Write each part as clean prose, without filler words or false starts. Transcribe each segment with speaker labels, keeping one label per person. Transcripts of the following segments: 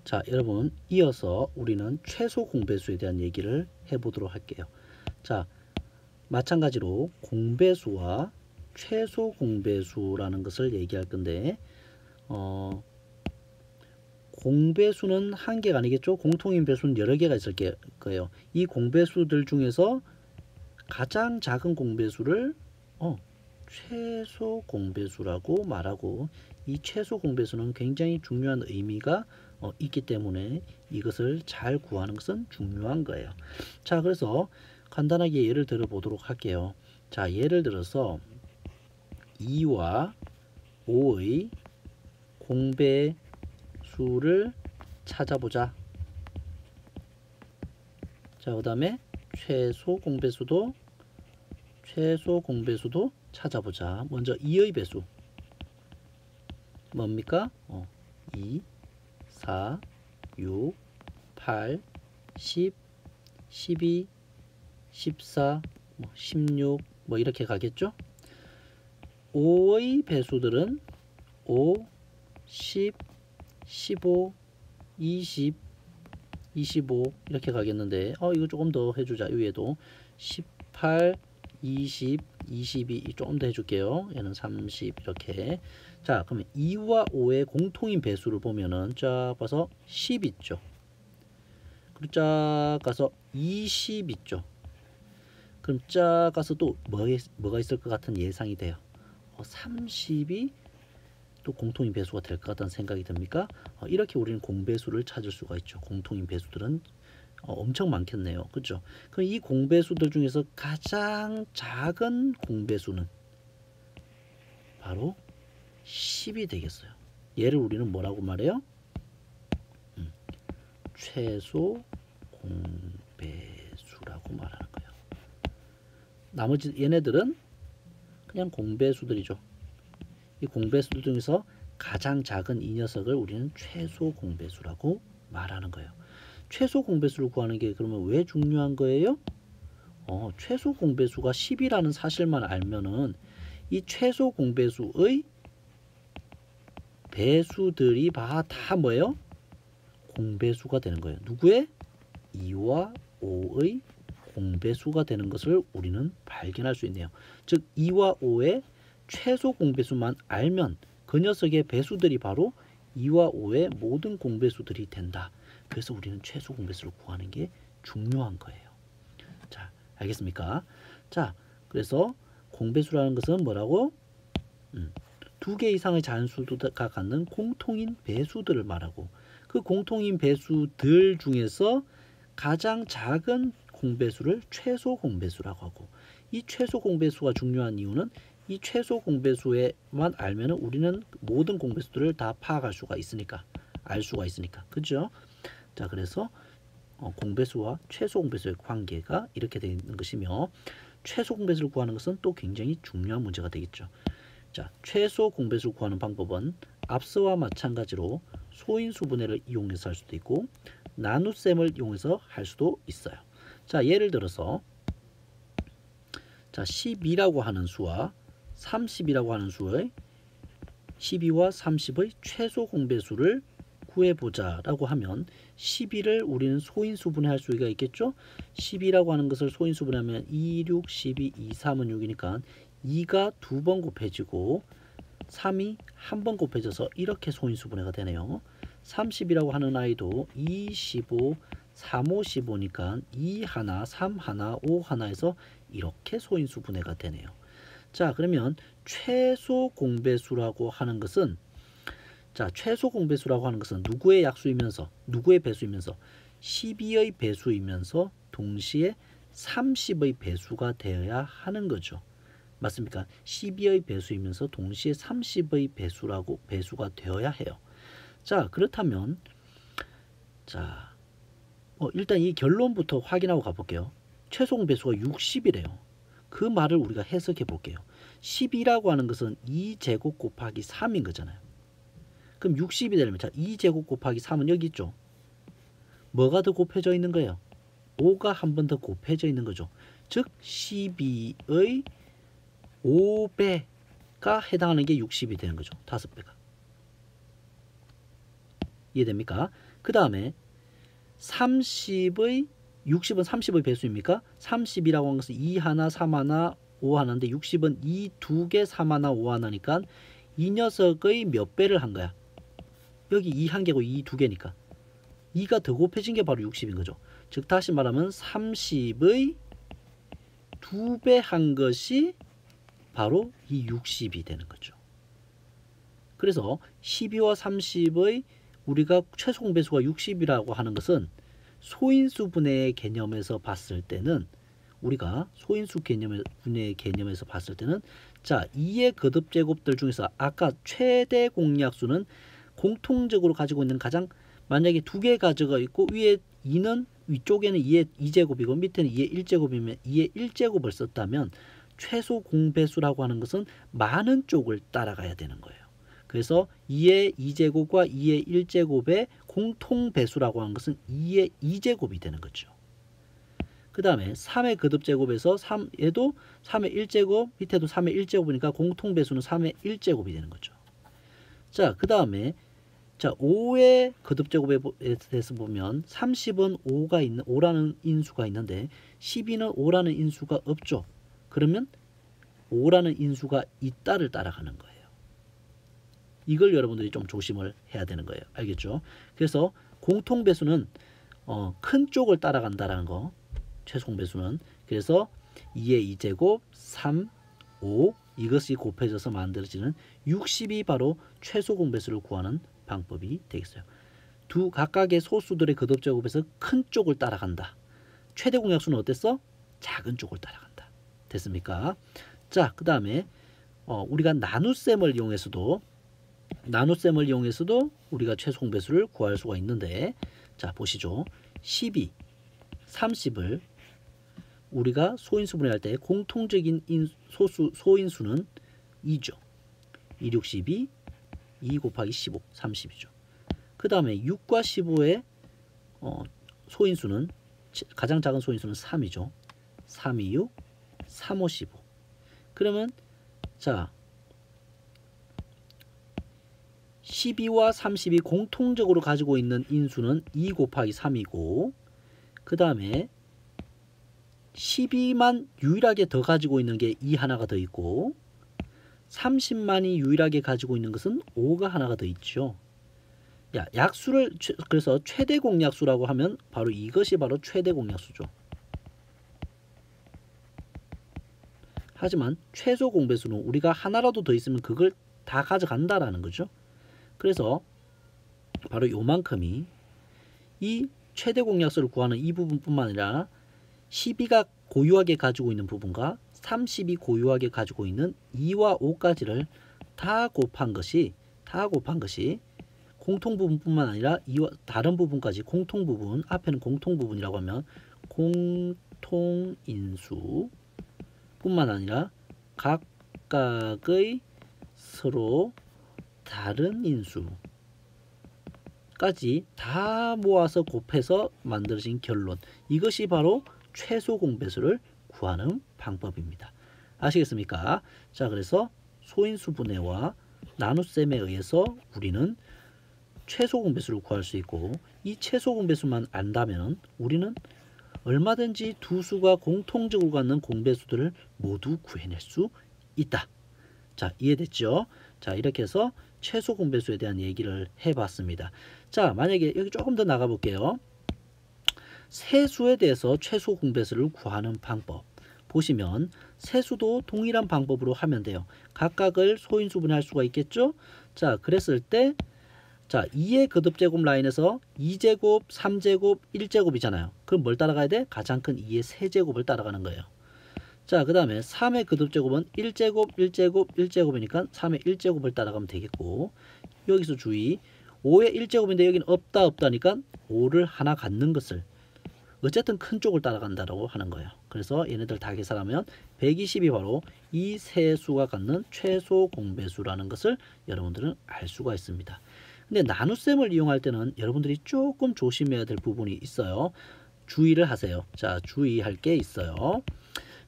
Speaker 1: 자, 여러분 이어서 우리는 최소 공배수에 대한 얘기를 해보도록 할게요. 자, 마찬가지로 공배수와 최소 공배수라는 것을 얘기할 건데 공배수는 한 개가 아니겠죠. 공통인 배수는 여러 개가 있을 거예요. 이 공배수들 중에서 가장 작은 공배수를 최소 공배수라고 말하고, 이 최소 공배수는 굉장히 중요한 의미가 있기 때문에 이것을 잘 구하는 것은 중요한 거예요. 자, 그래서 간단하게 예를 들어 보도록 할게요. 자, 예를 들어서 2와 5의 공배수를 찾아보자. 자, 그 다음에 최소 공배수도 찾아보자. 먼저 2의 배수 뭡니까? 2, 4, 6, 8, 10, 12, 14, 16 이렇게 가겠죠? 5의 배수들은 5, 10, 15, 20, 25 이렇게 가겠는데 이거 조금 더 해주자. 위에도 18, 20, 22 조금 더 해줄게요. 얘는 30 이렇게. 자, 그러면 2와 5의 공통인 배수를 보면은 쫙 봐서 10 있죠. 그리고 쫙 가서 20 있죠. 그럼 쫙 가서 또 뭐가 있을 것 같은 예상이 돼요. 30이 또 공통인 배수가 될 것 같다는 생각이 듭니까? 이렇게 우리는 공배수를 찾을 수가 있죠. 공통인 배수들은 엄청 많겠네요. 그렇죠? 그럼 이 공배수들 중에서 가장 작은 공배수는 바로 10이 되겠어요. 얘를 우리는 뭐라고 말해요? 최소 공배수라고 말하는 거예요. 나머지 얘네들은 그냥 공배수들이죠. 이 공배수들 중에서 가장 작은 이 녀석을 우리는 최소 공배수라고 말하는 거예요. 최소 공배수를 구하는 게 그러면 왜 중요한 거예요? 최소 공배수가 10이라는 사실만 알면은 이 최소 공배수의 배수들이 다 뭐예요? 공배수가 되는 거예요. 누구의? 2와 5의 공배수가 되는 것을 우리는 발견할 수 있네요. 즉 2와 5의 최소 공배수만 알면 그 녀석의 배수들이 바로 2와 5의 모든 공배수들이 된다. 그래서 우리는 최소 공배수를 구하는 게 중요한 거예요. 자, 알겠습니까? 자, 그래서 공배수라는 것은 뭐라고? 두 개 이상의 자연수가 갖는 공통인 배수들을 말하고, 그 공통인 배수들 중에서 가장 작은 공배수를 최소 공배수라고 하고, 이 최소 공배수가 중요한 이유는 이 최소 공배수에만 알면은 우리는 모든 공배수들을 다 파악할 수가 있으니까, 알 수가 있으니까. 그죠? 자, 그래서 공배수와 최소 공배수의 관계가 이렇게 되어 있는 것이며, 최소 공배수를 구하는 것은 또 굉장히 중요한 문제가 되겠죠. 자, 최소 공배수를 구하는 방법은 앞서와 마찬가지로 소인수분해를 이용해서 할 수도 있고 나눗셈을 이용해서 할 수도 있어요. 자, 예를 들어서 자, 12라고 하는 수와 30이라고 하는 수의 12와 30의 최소 공배수를 구해보자 라고 하면 12를 우리는 소인수분해할 수가 있겠죠. 12라고 하는 것을 소인수분해하면 2, 6, 12, 2, 3은 6이니까 2가 2번 곱해지고 3이 1번 곱해져서 이렇게 소인수분해가 되네요. 30이라고 하는 아이도 2, 15, 3, 5, 15니까 2 하나, 3 하나, 5 하나에서 이렇게 소인수분해가 되네요. 자, 그러면 최소 공배수라고 하는 것은 최소 공배수라고 하는 것은 누구의 약수이면서 누구의 배수이면서 12의 배수이면서 동시에 30의 배수가 되어야 하는 거죠. 맞습니까? 12의 배수이면서 동시에 30의 배수가 되어야 해요. 자, 그렇다면 일단 이 결론부터 확인하고 가볼게요. 최소 공배수가 60이래요. 그 말을 우리가 해석해 볼게요. 10이라고 하는 것은 2제곱 곱하기 3인 거잖아요. 그럼 60이 되려면 2제곱 곱하기 3은 여기 있죠. 뭐가 더 곱해져 있는 거예요? 5가 한 번 더 곱해져 있는 거죠. 즉 12의 5배가 해당하는 게 60이 되는 거죠. 5배가. 이해됩니까? 그 다음에 60은 30의 배수입니까? 30이라고 한 것은 2 하나, 3 하나, 5 하나인데 60은 2 두 개, 3 하나, 5 하나니까 이 녀석의 몇 배를 한 거야? 여기 2 한 개고 2 두 개니까 2가 더 곱해진 게 바로 60인 거죠. 즉 다시 말하면 30의 2배 한 것이 바로 이 60이 되는 거죠. 그래서 12와 30의 우리가 최소 공배수가 60이라고 하는 것은 소인수 분해의 개념에서 봤을 때는 우리가 소인수 분해의 개념에서 봤을 때는 자 2의 거듭 제곱들 중에서 아까 최대 공약수는 공통적으로 가지고 있는 가장 만약에 두 개 가져가 있고 위에 2는 위쪽에는 2의 2제곱이고 밑에는 2의 1제곱이면 2의 1제곱을 썼다면 최소 공배수라고 하는 것은 많은 쪽을 따라가야 되는 거예요. 그래서 2의 2제곱과 2의 1제곱의 공통배수라고 하는 것은 2의 2제곱이 되는 거죠. 그 다음에 3의 거듭제곱에서 3에도 3의 1제곱 밑에도 3의 1제곱이니까 공통배수는 3의 1제곱이 되는 거죠. 자, 그 다음에 자 5의 거듭제곱에 대해서 보면 30은 5라는 인수가 있는데 12는 5라는 인수가 없죠. 그러면 5라는 인수가 있다를 따라가는 거예요. 이걸 여러분들이 좀 조심을 해야 되는 거예요. 알겠죠? 그래서 공통배수는 큰 쪽을 따라간다라는 거. 최소 공배수는. 그래서 2의 2제곱, 3, 5 이것이 곱해져서 만들어지는 60이 바로 최소 공배수를 구하는 방법이 되겠어요. 두 각각의 소수들의 거듭제곱에서 큰 쪽을 따라간다. 최대 공약수는 어땠어? 작은 쪽을 따라간다. 됐습니까? 자, 그 다음에 우리가 나눗셈을 이용해서도 우리가 최소 공배수를 구할 수가 있는데 자 보시죠. 12, 30을 우리가 소인수 분해할 때 공통적인 소인수는 2죠. 2, 6, 12, 2 곱하기 15, 30이죠. 그 다음에 6과 15의 소인수는 가장 작은 소인수는 3이죠. 3, 2, 6, 3, 5, 15. 그러면 자 12와 30이 공통적으로 가지고 있는 인수는 2 곱하기 3이고 그 다음에 12만 유일하게 더 가지고 있는 게 2 하나가 더 있고 30만이 유일하게 가지고 있는 것은 5가 하나가 더 있죠. 야, 약수를 그래서 최대 공약수라고 하면 바로 이것이 바로 최대 공약수죠. 하지만 최소 공배수는 우리가 하나라도 더 있으면 그걸 다 가져간다라는 거죠. 그래서 바로 요만큼이 이 최대 공약수를 구하는 이 부분뿐만 아니라 12가 고유하게 가지고 있는 부분과 30이 고유하게 가지고 있는 2와 5까지를 다 곱한 것이 공통 부분뿐만 아니라 이와 다른 부분까지 공통 부분 앞에는 공통 부분이라고 하면 공통인수 뿐만 아니라 각각의 서로 다른 인수까지 다 모아서 곱해서 만들어진 결론 이것이 바로 최소 공배수를 구하는 방법입니다. 아시겠습니까? 자 그래서 소인수 분해와 나눗셈에 의해서 우리는 최소 공배수를 구할 수 있고 이 최소 공배수만 안다면 우리는 얼마든지 두 수가 공통적으로 갖는 공배수들을 모두 구해낼 수 있다. 자 이해됐죠? 자 이렇게 해서 최소 공배수에 대한 얘기를 해봤습니다. 자 만약에 여기 조금 더 나가 볼게요. 세수에 대해서 최소 공배수를 구하는 방법 보시면 세수도 동일한 방법으로 하면 돼요. 각각을 소인수 분해할 수가 있겠죠? 자 그랬을 때 자 2의 거듭제곱 라인에서 2제곱, 3제곱, 1제곱이잖아요. 그럼 뭘 따라가야 돼? 가장 큰 2의 세제곱을 따라가는 거예요. 자 그 다음에 3의 거듭제곱은 1제곱, 1제곱, 1제곱이니까 3의 1제곱을 따라가면 되겠고 여기서 주의 5의 1제곱인데 여기는 없다니까 5를 하나 갖는 것을 어쨌든 큰 쪽을 따라간다고 하는 거예요. 그래서 얘네들 다 계산하면 120이 바로 이 세 수가 갖는 최소 공배수라는 것을 여러분들은 알 수가 있습니다. 근데 나눗셈을 이용할 때는 여러분들이 조금 조심해야 될 부분이 있어요. 주의를 하세요. 자 주의할 게 있어요.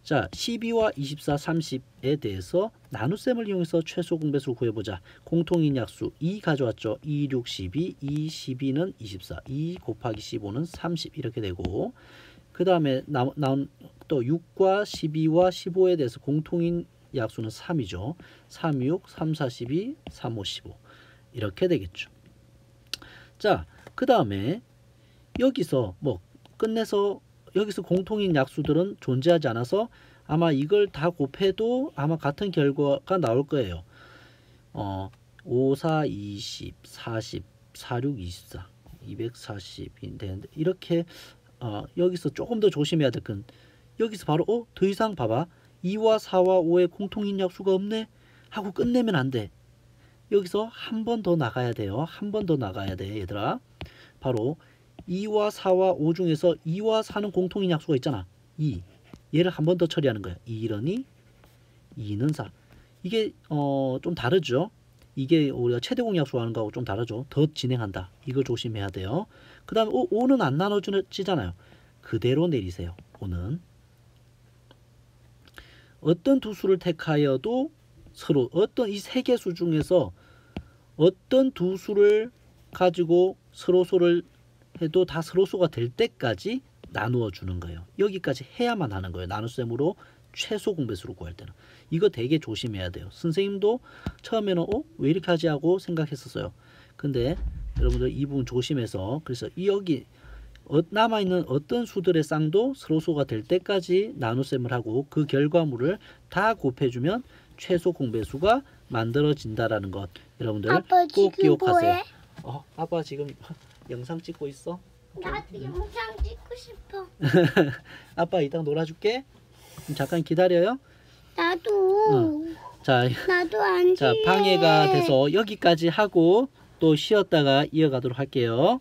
Speaker 1: 자, 12와 24, 30에 대해서 나눗셈을 이용해서 최소 공배수를 구해보자. 공통인 약수 2 가져왔죠. 2, 6, 12, 2, 12는 24, 2 곱하기 15는 30 이렇게 되고, 그 다음에 나온 또 6과 12와 15에 대해서 공통인 약수는 3이죠. 3, 6, 3, 4, 12, 3, 5, 15 이렇게 되겠죠. 자, 그 다음에 여기서 뭐 끝내서 여기서 공통인 약수들은 존재하지 않아서 아마 이걸 다 곱해도 아마 같은 결과가 나올 거예요. 5, 4, 20, 40, 4, 6, 24, 240이 되는데 이렇게 여기서 조금 더 조심해야 될 건 여기서 바로 더 이상 봐봐. 2와 4와 5의 공통인 약수가 없네 하고 끝내면 안 돼. 여기서 한 번 더 나가야 돼요. 한 번 더 나가야 돼, 얘들아. 바로 2와 4와 5 중에서 2와 4는 공통인 약수가 있잖아. 2. 얘를 한 번 더 처리하는 거야. 2는 2, 2는 4. 이게 좀 다르죠. 이게 우리가 최대공 약수하는 거하고 좀 다르죠. 더 진행한다. 이걸 조심해야 돼요. 그 다음에 5는 안 나눠지잖아요. 그대로 내리세요. 5는. 어떤 두 수를 택하여도 서로 어떤 이 세 개 수 중에서 어떤 두 수를 가지고 서로소를 해도 다 서로소가 될 때까지 나누어 주는 거예요. 여기까지 해야만 하는 거예요. 나눗셈으로 최소 공배수를 구할 때는. 이거 되게 조심해야 돼요. 선생님도 처음에는 왜 이렇게 하지 하고 생각했었어요. 근데 여러분들 이 부분 조심해서, 그래서 여기 남아있는 어떤 수들의 쌍도 서로소가 될 때까지 나눗셈을 하고 그 결과물을 다 곱해주면 최소 공배수가 만들어진다라는 것 여러분들
Speaker 2: 아빠
Speaker 1: 꼭
Speaker 2: 지금
Speaker 1: 기억하세요.
Speaker 2: 뭐해?
Speaker 1: 아빠 지금 영상 찍고 있어.
Speaker 2: 나도 영상 찍고 싶어.
Speaker 1: 아빠 이따 놀아줄게. 잠깐 기다려요.
Speaker 2: 나도.
Speaker 1: 자,
Speaker 2: 나도 안
Speaker 1: 자,
Speaker 2: 찍을래.
Speaker 1: 방해가 돼서 여기까지 하고 또 쉬었다가 이어가도록 할게요.